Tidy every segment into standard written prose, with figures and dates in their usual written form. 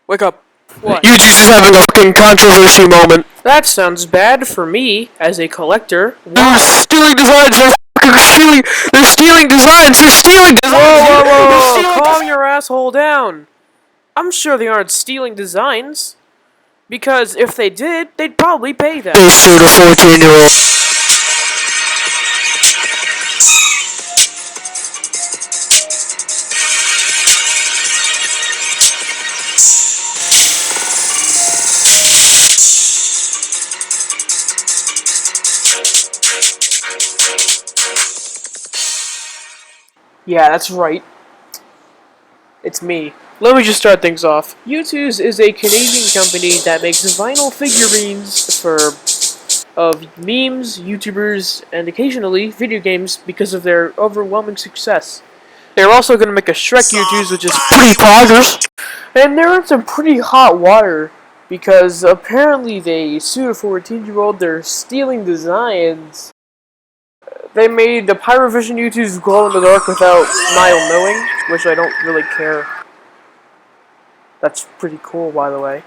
Wake up. What? YouTooz is having a fucking controversy moment. That sounds bad for me as a collector. They're stealing designs. They're fucking stealing. They're stealing designs. They're stealing designs. Whoa! Calm your asshole down. I'm sure they aren't stealing designs. Because if they did, they'd probably pay them. They sued a 14-year-old. Yeah, that's right. It's me. Let me just start things off. YouTooz is a Canadian company that makes vinyl figurines of memes, YouTubers, and occasionally video games because of their overwhelming success. They're also going to make a Shrek YouTooz, which is Pretty progress. and they're in some pretty hot water because apparently they sued a 14-year-old. They're stealing designs. They made the Pyrovision YouTooz glow in the dark without Niall knowing, which I don't really care. That's pretty cool, by the way.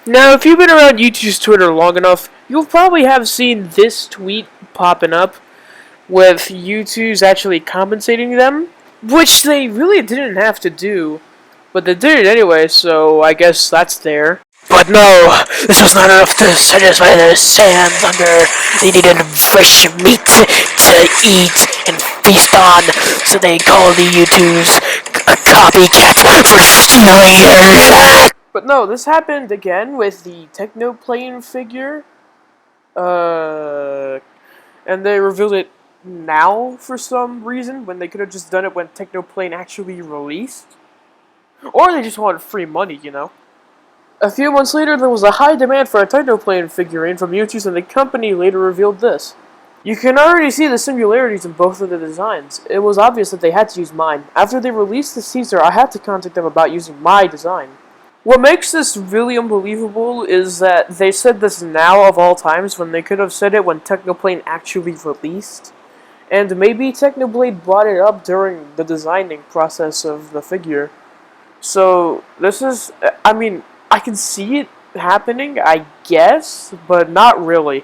Now, if you've been around YouTooz Twitter long enough, you'll probably have seen this tweet popping up with YouTooz actually compensating them, which they really didn't have to do, but they did it anyway, so I guess that's there. But no, this was not enough to satisfy their sand hunger. They needed fresh meat to eat and feast on, so they called the YouTooz a copycat for stealing their. But no, this happened again with the Technoplane figure, and they revealed it now for some reason, when they could have just done it when Technoplane actually released. Or they just wanted free money, you know. A few months later, there was a high demand for a Technoplane figurine from YouTooz, and the company later revealed this. You can already see the similarities in both of the designs. It was obvious that they had to use mine. After they released the teaser, I had to contact them about using my design. What makes this really unbelievable is that they said this now of all times when they could have said it when Technoplane actually released. And maybe Technoblade brought it up during the designing process of the figure. So, this is, I mean, I can see it happening, I guess, but not really.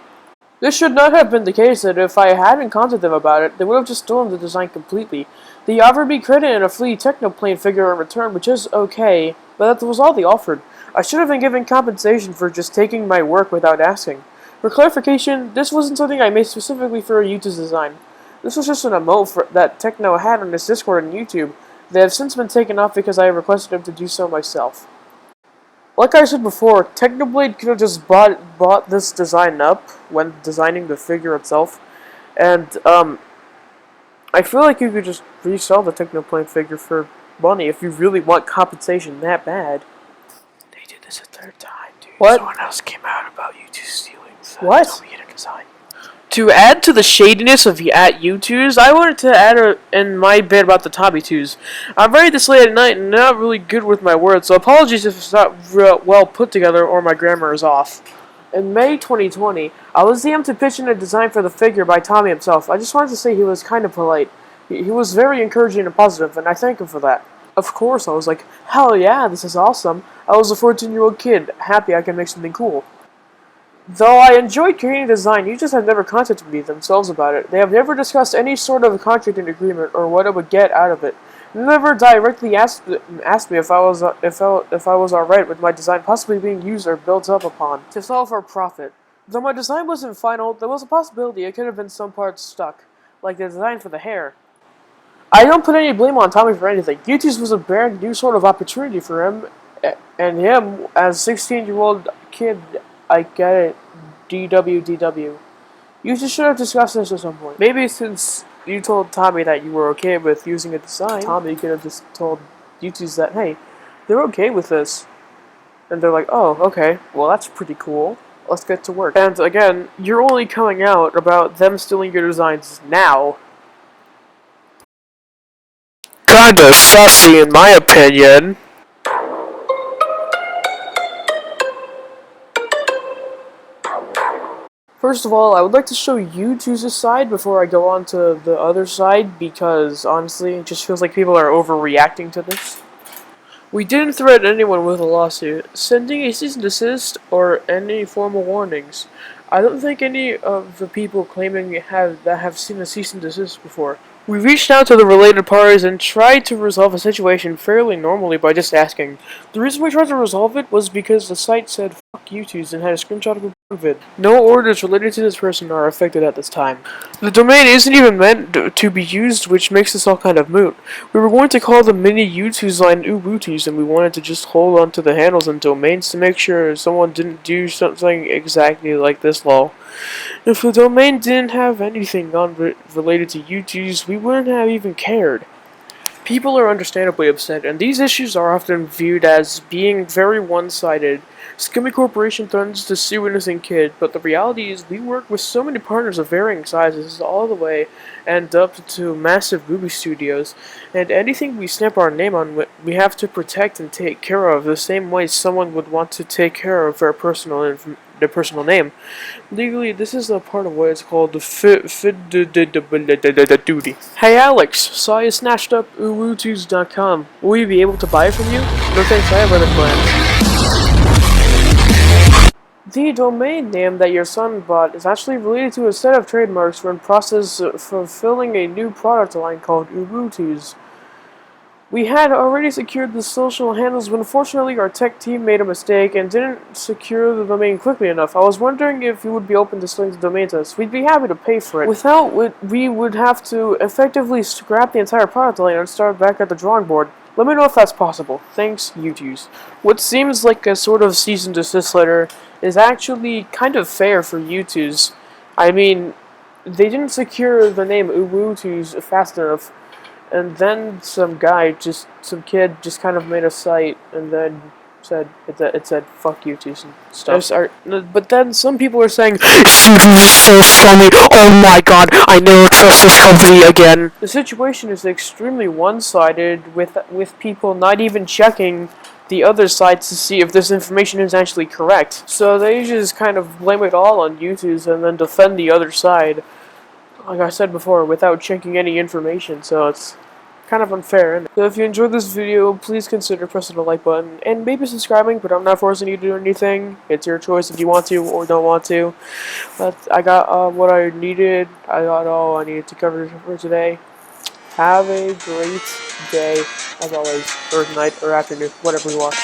This should not have been the case, that if I hadn't contacted them about it, they would have just stolen the design completely. They offered me credit and a free Technoplane figure in return, which is okay, but that was all they offered. I should have been given compensation for just taking my work without asking. For clarification, this wasn't something I made specifically for a YouTooz design. This was just an emote that Techno had on his Discord and YouTube. They have since been taken off because I requested him to do so myself. Like I said before, Technoblade could have just bought this design up when designing the figure itself, and I feel like you could just resell the Technoplane figure for money if you really want compensation that bad. They did this a third time, dude. What? Someone else came out about YouTooz stealing the What? Tomiata design. To add to the shadiness of at YouTooz, I wanted to add in my bit about the TommyTooz. I'm very this late at night and not really good with my words, so apologies if it's not real well put together or my grammar is off. In May 2020, I was DM'd to pitch in a design for the figure by Tommy himself. I just wanted to say he was kind of polite. He was very encouraging and positive, and I thank him for that. Of course, I was like, hell yeah, this is awesome. I was a 14-year-old kid, happy I can make something cool. Though I enjoyed creating design, YouTooz have never contacted me themselves about it. They have never discussed any sort of contracting agreement or what I would get out of it. They never directly asked me if I was alright with my design possibly being used or built up upon to sell for profit. Though my design wasn't final, there was a possibility it could have been some parts stuck, like the design for the hair. I don't put any blame on Tommy for anything. YouTooz was a brand new sort of opportunity for him, and him as a 16-year-old kid. I get it. DW. You just should have discussed this at some point. Maybe since you told Tommy that you were okay with using a design, Tommy could have just told YouTooz that, hey, they're okay with this. And they're like, oh, okay, well that's pretty cool. Let's get to work. And again, you're only coming out about them stealing your designs now. Kinda sussy in my opinion. First of all, I would like to show YouTooz side before I go on to the other side, because honestly, it just feels like people are overreacting to this. We didn't threaten anyone with a lawsuit, sending a cease and desist, or any formal warnings. I don't think any of the people claiming have seen a cease and desist before. We reached out to the related parties and tried to resolve the situation fairly normally by just asking. The reason we tried to resolve it was because the site said fuck YouTooz and had a screenshot of it. No orders related to this person are affected at this time. The domain isn't even meant to be used, which makes this all kind of moot. We were going to call the mini YouTooz line Ubuntu's, and we wanted to just hold on to the handles and domains to make sure someone didn't do something exactly like this lol. If the domain didn't have anything related to YouTooz, we wouldn't have even cared. People are understandably upset, and these issues are often viewed as being very one-sided. Scummy Corporation threatens to sue innocent kid, but the reality is we work with so many partners of varying sizes, all the way and up to massive movie studios, and anything we stamp our name on, we have to protect and take care of the same way someone would want to take care of their personal name. Legally, this is a part of what is called the duty. Hey Alex, saw you snatched up YouTooz.com. Will we be able to buy it from you? No thanks, I have other plans. The domain name that your son bought is actually related to a set of trademarks we're in process of fulfilling a new product line called YouTooz. We had already secured the social handles, but unfortunately our tech team made a mistake and didn't secure the domain quickly enough. I was wondering if you would be open to selling the domain to us. We'd be happy to pay for it. Without it, we would have to effectively scrap the entire product line and start back at the drawing board. Let me know if that's possible. Thanks, YouTooz. What seems like a sort of cease and desist letter is actually kind of fair for YouTooz. I mean, they didn't secure the name YouTooz fast enough. And then some kid just kind of made a site and then it said fuck YouTooz and stuff. But then some people are saying YouTooz is so scummy. Oh my god, I never trust this company again. The situation is extremely one-sided, with people not even checking the other sites to see if this information is actually correct. So they just kind of blame it all on YouTooz and then defend the other side, like I said before, without checking any information, so it's kind of unfair. So if you enjoyed this video, please consider pressing the like button, and maybe subscribing, but I'm not forcing you to do anything. It's your choice if you want to or don't want to. But I got what I needed. I got all I needed to cover for today. Have a great day, as always, or night, or afternoon, whatever you want.